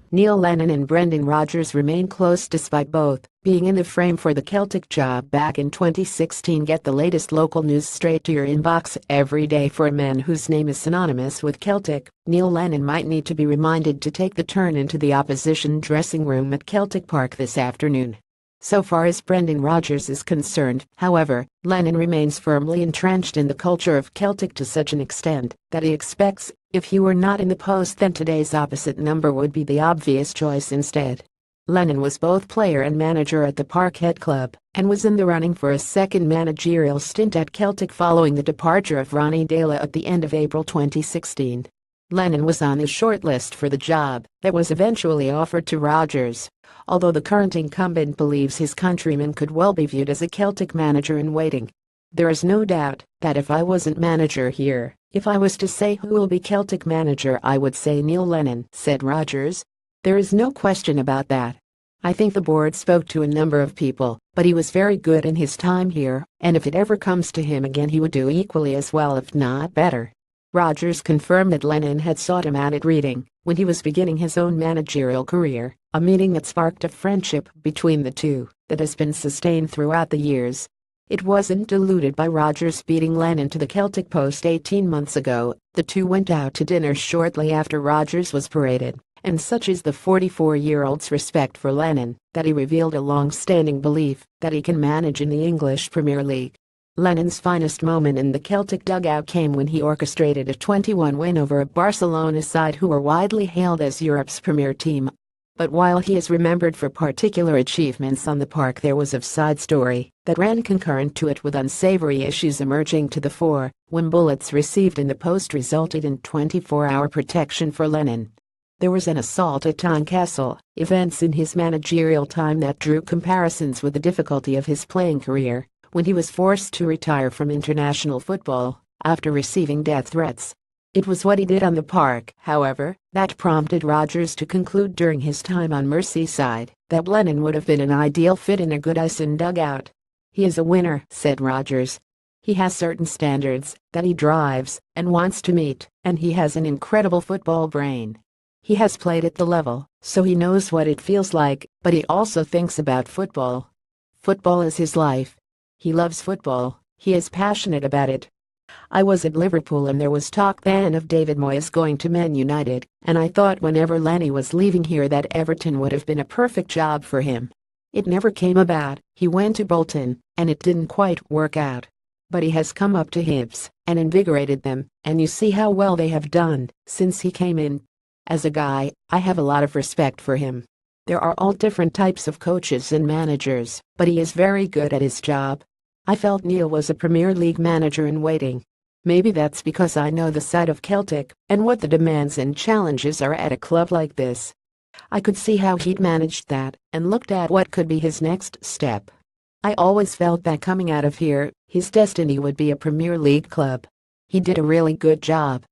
Neil Lennon and Brendan Rodgers remain close despite both being in the frame for the Celtic job back in 2016. Get the latest local news straight to your inbox every day. For a man whose name is synonymous with Celtic, Neil Lennon might need to be reminded to take the turn into the opposition dressing room at Celtic Park this afternoon. So far as Brendan Rodgers is concerned, however, Lennon remains firmly entrenched in the culture of Celtic to such an extent that he expects, if he were not in the post, then today's opposite number would be the obvious choice instead. Lennon was both player and manager at the Parkhead club, and was in the running for a second managerial stint at Celtic following the departure of Ronnie Deila at the end of April 2016. Lennon was on the shortlist for the job that was eventually offered to Rodgers, although the current incumbent believes his countryman could well be viewed as a Celtic manager in waiting. There is no doubt that if I wasn't manager here, if I was to say who will be Celtic manager, I would say Neil Lennon, said Rodgers. There is no question about that. I think the board spoke to a number of people, but he was very good in his time here, and if it ever comes to him again he would do equally as well, if not better. Rodgers confirmed that Lennon had sought him out at Reading when he was beginning his own managerial career, a meeting that sparked a friendship between the two that has been sustained throughout the years. It wasn't diluted by Rodgers beating Lennon to the Celtic post 18 months ago. The two went out to dinner shortly after Rodgers was paraded, and such is the 44-year-old's respect for Lennon that he revealed a long-standing belief that he can manage in the English Premier League. Lennon's finest moment in the Celtic dugout came when he orchestrated a 21 win over a Barcelona side who were widely hailed as Europe's premier team. But while he is remembered for particular achievements on the park, there was a side story that ran concurrent to it, with unsavory issues emerging to the fore when bullets received in the post resulted in 24-hour protection for Lennon. There was an assault at Tynecastle, events in his managerial time that drew comparisons with the difficulty of his playing career, when he was forced to retire from international football after receiving death threats. It was what he did on the park, however, that prompted Rodgers to conclude during his time on Merseyside that Lennon would have been an ideal fit in a Goodison dugout. He is a winner, said Rodgers. He has certain standards that he drives and wants to meet, and he has an incredible football brain. He has played at the level, so he knows what it feels like, but he also thinks about football. Football is his life. He loves football, he is passionate about it. I was at Liverpool and there was talk then of David Moyes going to Man United, and I thought whenever Lenny was leaving here that Everton would have been a perfect job for him. It never came about. He went to Bolton, and it didn't quite work out. But he has come up to Hibs and invigorated them, and you see how well they have done since he came in. As a guy, I have a lot of respect for him. There are all different types of coaches and managers, but he is very good at his job. I felt Neil was a Premier League manager in waiting. Maybe that's because I know the side of Celtic and what the demands and challenges are at a club like this. I could see how he'd managed that and looked at what could be his next step. I always felt that coming out of here, his destiny would be a Premier League club. He did a really good job,